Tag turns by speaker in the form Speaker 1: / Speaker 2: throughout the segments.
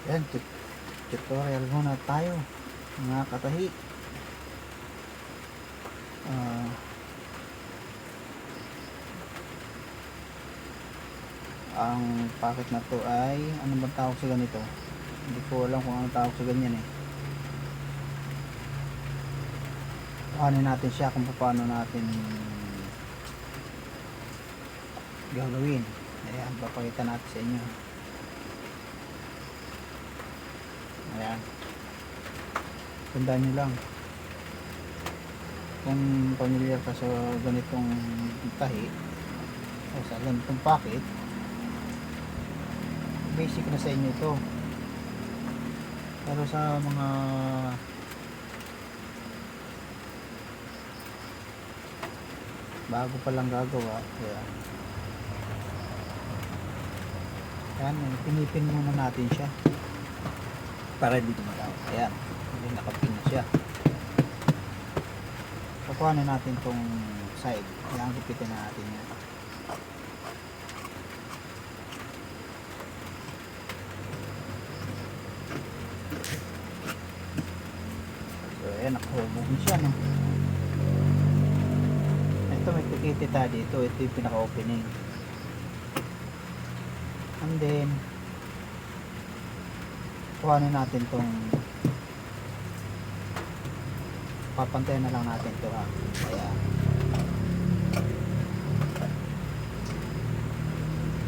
Speaker 1: Yan, tutorial muna tayo mga katahi. Ah, ang packet na to ay ano bang tawag sa ganito? Hindi ko alam kung anong tawag sa ganyan eh. Kuhanin natin siya kung paano natin gagawin. Ayan, papakita natin sa inyo. Ayan, tandaan nyo lang kung familiar ka sa ganitong tahi o sa ganitong packet, basic na sa inyo to. Pero sa mga bago pa lang gagawa, ayan, pinipin muna natin siya para hindi gumalaw. Ayan, hindi nakapin na siya. Kukuhanin natin tong side. Ayan, gupitin natin yan. So ayan, nakahubog na siya, no? Ito may tikitita dito. Ito yung pinaka-opening. And then kuhanin natin tong, papantayan na lang natin to, ha. Ayan.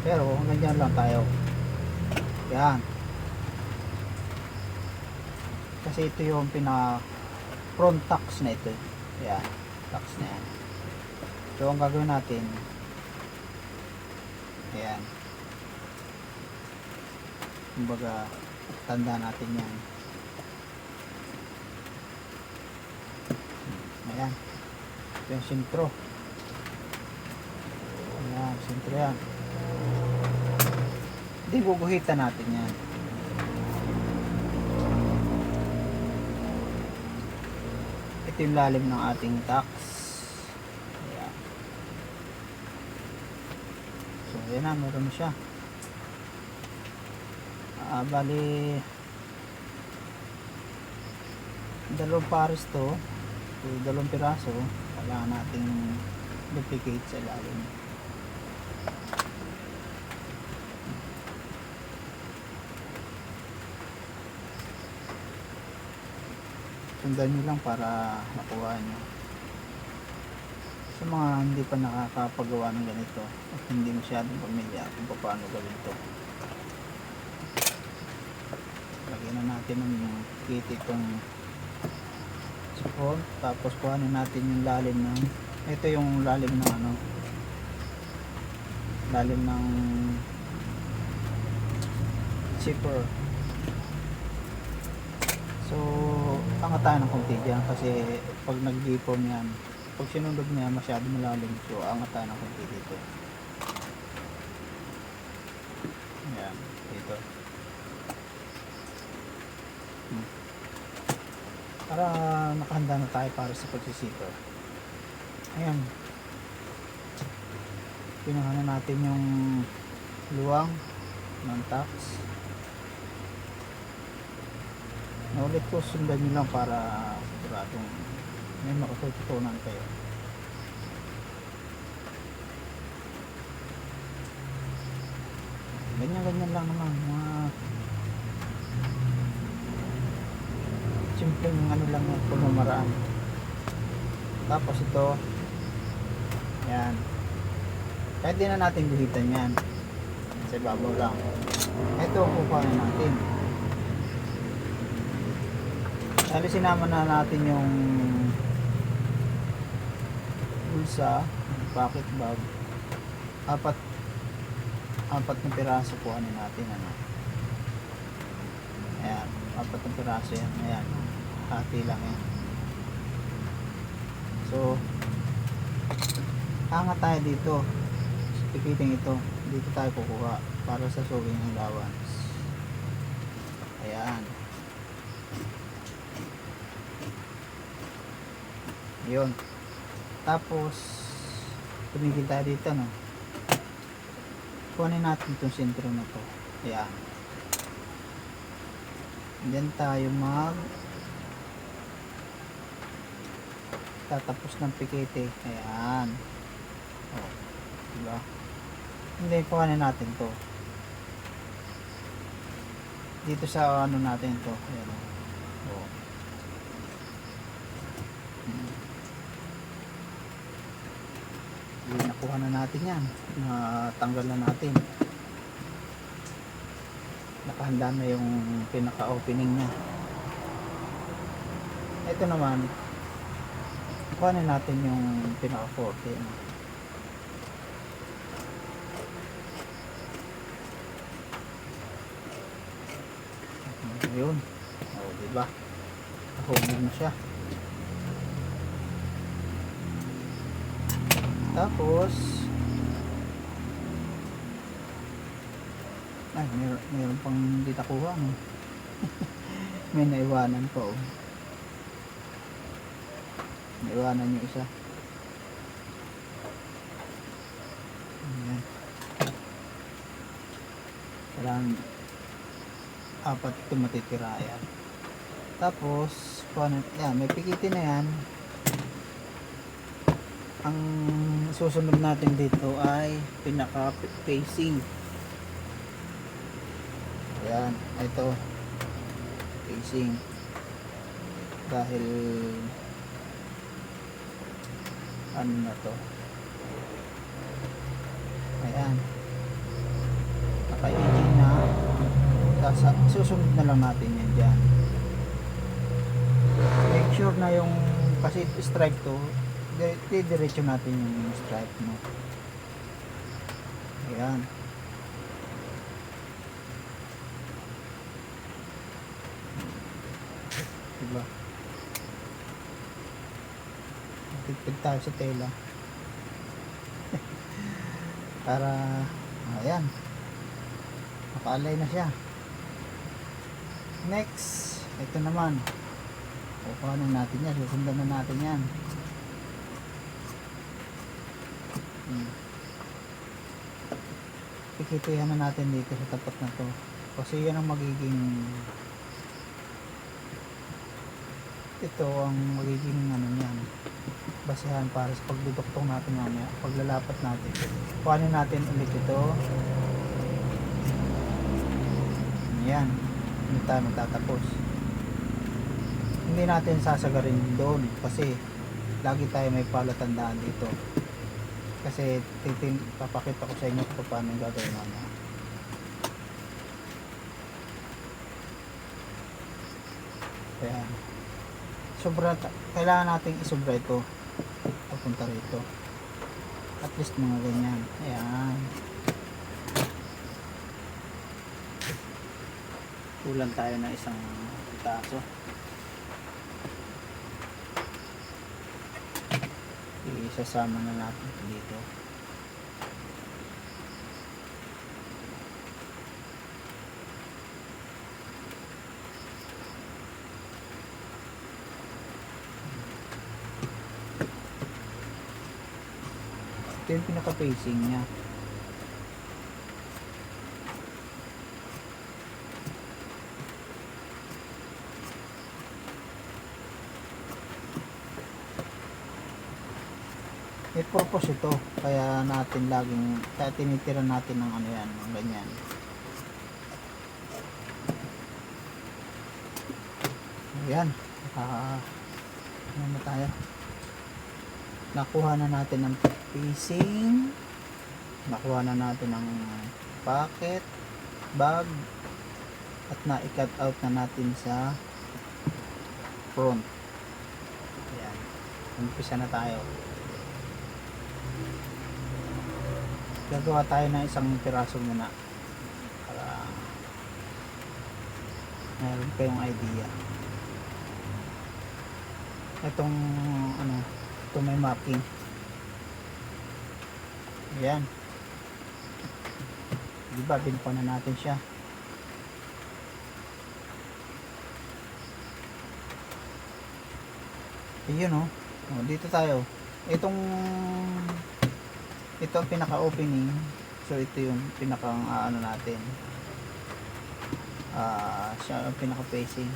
Speaker 1: Pero hanggang dyan lang tayo. Yan. Kasi ito yung pinaka front tax na ito. Ayan, tax na yan. So ang gagawin natin, ayan, kumbaga tanda natin yan. Ayan, ito yung sintro. Ayan, sintro yan. Hindi, guguhitan natin yan. Ito yung lalim ng ating tax. Ayan. So ayan na, meron na siya. Bali dalawang pares to. So, dalawang piraso. Kailangan nating duplicate sa ilalim. Sundan nyo lang para makuha nyo. Sa mga hindi pa nakakapagawa ng ganito at hindi masyadong pamilya kung paano gawin ito, lagyan na natin ng kit itong support. Tapos kuhanin natin yung lalim ng, ito yung lalim ng ano, lalim ng zipper. So angat tayo ng konti dyan kasi pag nag-gipon yan, pag sinunod niya masyado malalim, so angat tayo ng konti dito. Ayan, dito. Para nakahanda na tayo para sa pagsisipper. Ayan, pinuha na natin yung luwang ng tax. Naulit ko, sundan nyo lang para siguradong may makatutunan kayo. Ganyan lang naman, mga simpleng ano lang yung pamamaraan. Tapos ito, yan, kahit di na natin guhitan yan sa ibabaw lang. Ito ang kukuhanin natin. Dali sinama na natin yung bulsa, pocket bag, apat na piraso kuhanin natin, ano. Ayan, apat na piraso yan. Ayan, hati lang yan. So angat tayo dito, pipiting ito, dito tayo kukuha para sa sewing allowance. Ayan, yun. Tapos tumigil tayo dito, no. Kunin natin itong sentro na to. Ayan, Diyan tayo tatapos ng pikete. Ayan. Oh, diba? Hindi, kuhanin natin to. Dito sa ano natin to. Ayan. Oh. Nakuha na natin yan. Natanggal na natin. Nakahanda na yung pinaka-opening niya. Ito naman, kuhanin natin yung pinaka-forte. Ayun. O, diba? Nahubog na siya. Tapos, ay, mayroon pang hindi nakuha. No? May naiwanan pa. Oh. Naiwanan yung isa. Ayan. Kailangan apat ito matitira. Ayan. Tapos, yan, may pikiti na yan. Ang susunod natin dito ay pinaka facing. Ayan, ito facing. Dahil ano na to, ayan, naka-aging na. Susunod na lang natin yan dyan. Make sure na yung, kasi stripe to, diretso natin yung stripe mo. Ayan. Diba? Tigpid tayo sa tela. Para, ayan. Nakaalay na siya. Next, ito naman. Kukuhanin natin yan. Susundan na natin yan. Pikitihan na natin dito sa tapat na to. Kasi yan ang magiging, ito ang magiging ano yan, basehan para sa pagduduktong natin mamaya, paglalapat natin. Kuhanin natin ulit ito. Yan, hindi tayo matatapos. Hindi natin sasagarin doon kasi lagi tayo may palatandaan dito. Kasi papakita ko sa inyo kung paano yung gagawin mamaya. Ayan. Sobra, kailangan nating isobra ito papunta rito, at least mga ganyan. Ayan, kulang tayo na isang pitaso. Isasama na natin dito. Ito yung pinaka-facing niya. May purpose ito, kaya natin laging tinitira natin ng ano yan, ng ganyan. Ayan, ano na tayo, nakuha na natin ng facing, nakuha na natin ng pocket, bag, at na-cut out na natin sa front. Ayan, umpisa na tayo. Gagawa tayo ng isang piraso muna para meron kayong idea. Itong ano, ito may marking. Ayan, diba binpa na natin siya. Ayun oh. Oh, dito tayo. Ito ang pinaka-opening. So ito yung pinaka ano natin. Siya ang pinaka-facing.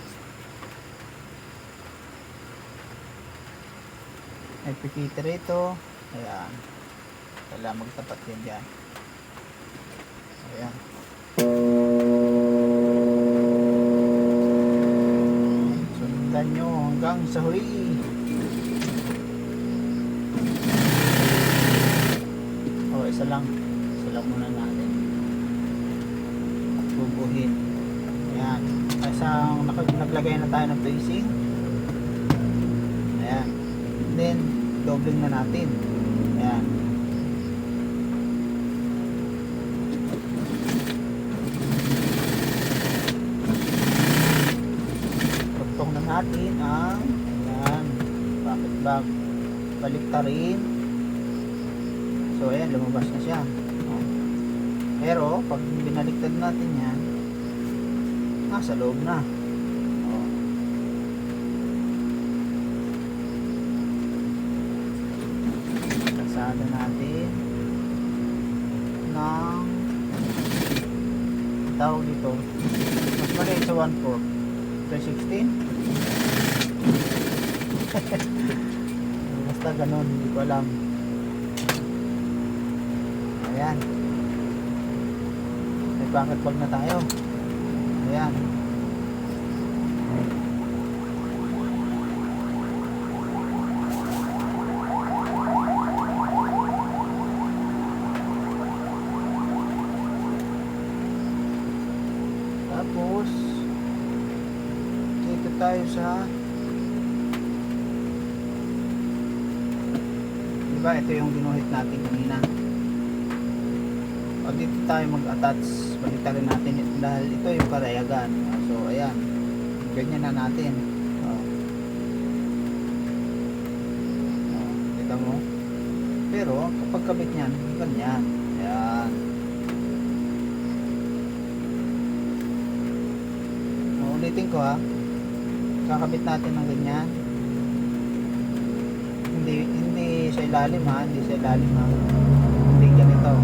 Speaker 1: May pikita rito. Ayan. Kailangan magtapat din dyan. Ayan. Sundan nyo hanggang sa huli. Isa lang muna natin at bubuhin. Ayan, isang naglagay na tayo ng facing. Ayan, then dobling na natin. Ayan, tuktong na natin ang ayan, pocket bag, baliktarin. So ayan, lumabas na siya. Pero pag binaliktad natin yan, nasa loob na. Kasada natin ng tawag dito. Mas maliit sa 1/4. 3/16. Basta ganun, hindi ko alam. Ayan, may pocket bag na tayo. Ayan, tapos dito tayo sa, diba ito yung ginuhit natin kanina. O dito tayo mag-attach, baliktarin natin dahil ito yung parayagan. So ayan, ganyan na natin. Kita mo, pero kapag kabit nyan, ganyan. Ayan, ulitin ko ha, kakabit natin ng ganyan. Hindi sa ilalim ha, hindi ganito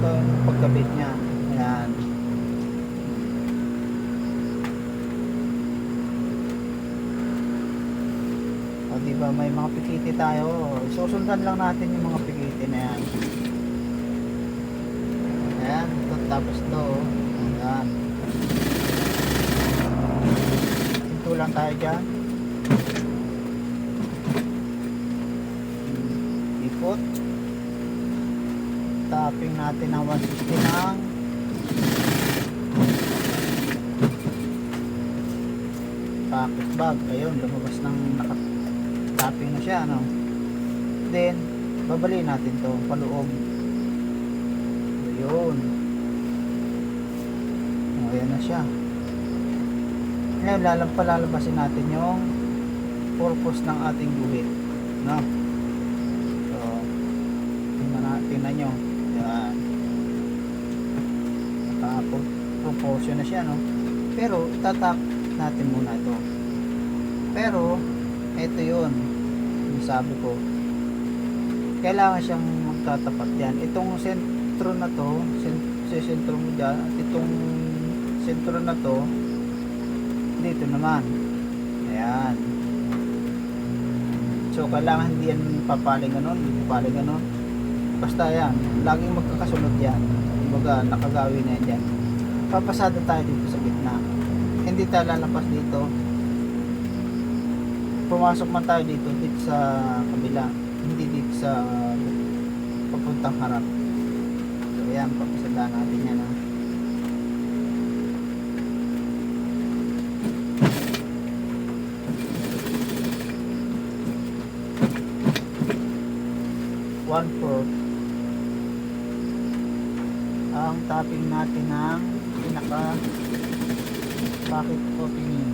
Speaker 1: yung pagkabit niya. Ayan, o diba may mga pikiti tayo, susundan lang natin yung mga pikiti na yan. Ayan, tapos ito. Ayan, ito lang tayo dyan, ikot, tapping natin ng 160 ng pocket bag. Ayun, lumabas ng naka-tapping na siya, ano. Then babaliin natin to paloob. Ayun, ayan na siya. Ngayon palalabasin natin yung purpose ng ating guhit, no? So tingnan nyo. Yan, proportion na siya, no? Pero itatap natin muna ito. Pero ito yun, yung sabi ko, kailangan siyang magtatapat yan. Itong sentro na to, sentro mo dyan, at itong sentro na to dito naman. Ayan, so kailangan hindi yan papaling ganon. Basta yan, laging magkakasunod yan. Kumbaga, nakagawi na yan dyan. Papasada tayo dito sa gitna. Hindi tayo lalapas dito. Pumasok man tayo dito sa kabila. Hindi dito sa papuntang harap. So, ayan, papasada natin yan, ha. One-fourth ang tapping natin ng pinaka pocket opening.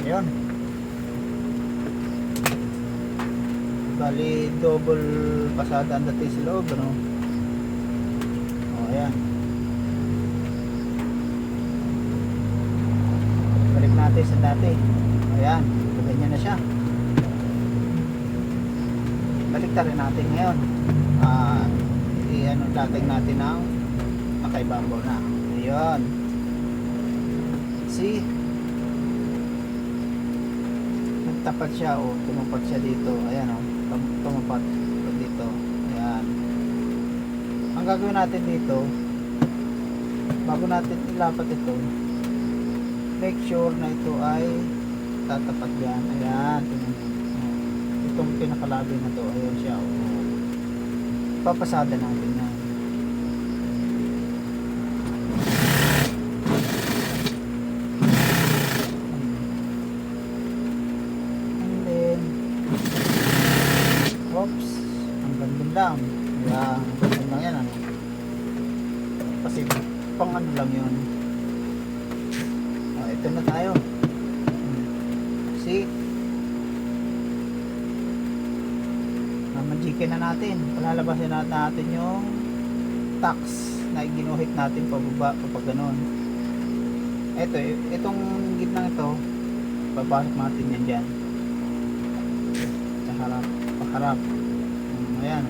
Speaker 1: Ayun, bali double pasada ang dating sa loob, ano? O ayan, balik natin sa dati. Ayan, ganyan na siya. Baliktarin natin ngayon. ano, latag natin ng nakaibabaw na. Ayun. See? Nagtapat siya, o tumapat siya dito. Ayan, o. Tumapat dito. Ayan. Ang gagawin natin dito, bago natin ilapat ito, make sure na ito ay tatapat yan. Ayan. Itong pinakalabi na to, ayan siya, o. Papasada natin yan. Oops, hanggang dun lang. Kaya hanggang dun lang yan, ano. Kasi pang ano lang yun. Ito na tayo. See? Magikin na natin. Palalabasin natin yung tax na ginuhit natin pababa kapag ganun. Ito, itong gitnang ito, papasok natin yan dyan. Sa harap. Paharap. Ayan.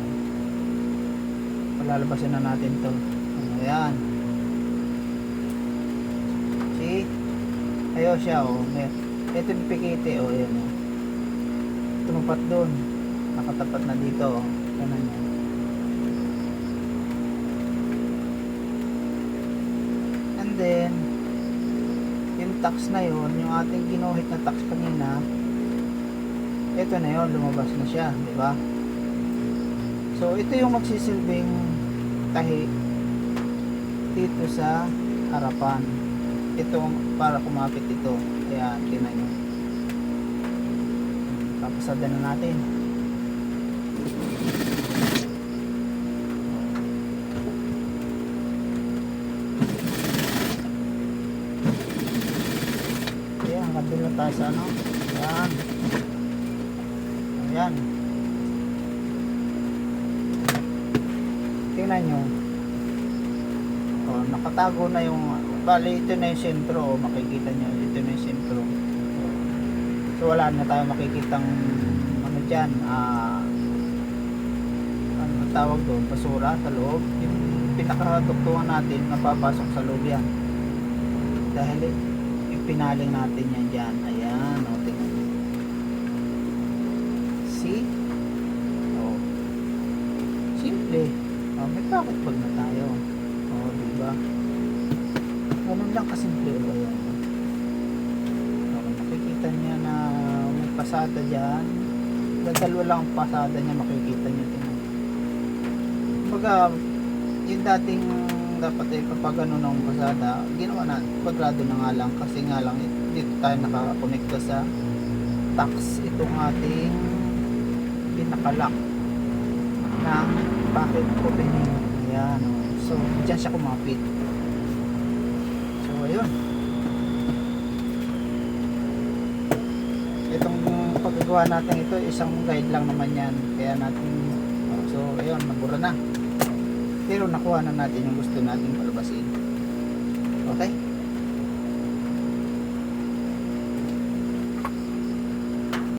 Speaker 1: Palalabasin na natin to. Ayan. See? Ayaw siya, oh. Ito yung pikite, oh. Ayan, oh. Tumapat doon. Nakatapat na dito, oh. Ganun yan. And then, yung tax na yun, yung ating ginuhit na tax kanina, ito na yun, lumabas na siya, di ba? So ito yung magsisilbing tahi dito sa harapan. Ito para kumapit ito. Kaya tingnan nyo. Papasada na natin. Ayan, hanggang na tayo sa ano. Ayan. Ayan. Tingnan nyo. Nakatago na yung, bali ito na yung sentro, makikita nyo, ito na yung sentro. So wala na tayo makikitang ano dyan, ano tawag doon, basura sa loob. Yung pinakaduktungan natin, napapasok sa loob yan. Dahil ipinaling natin yan dyan. Ayan, o, tingnan nyo. See? Oh. Simple. Oh, may pakutpag na tayo. Oh, diba? Ganun lang kasimple. Ayan. Oh, makikita niya na may pasada dyan. Dalawa lang ang pasada niya, makikita niya. Kumbaga, yung dating dapat ay kapag ano ng pasada, ginawa na, pagrado na nga lang. Kasi nga lang, dito tayo nakakonekta sa tax. Itong ating pinakalock ng bakit opening. Ayan, o. So dyan siya kumapit. So ayun, itong paggagawa natin ito, isang guide lang naman yan, kaya natin, so ayun, nabura na, pero nakuha na natin yung gusto natin palabasin. Okay.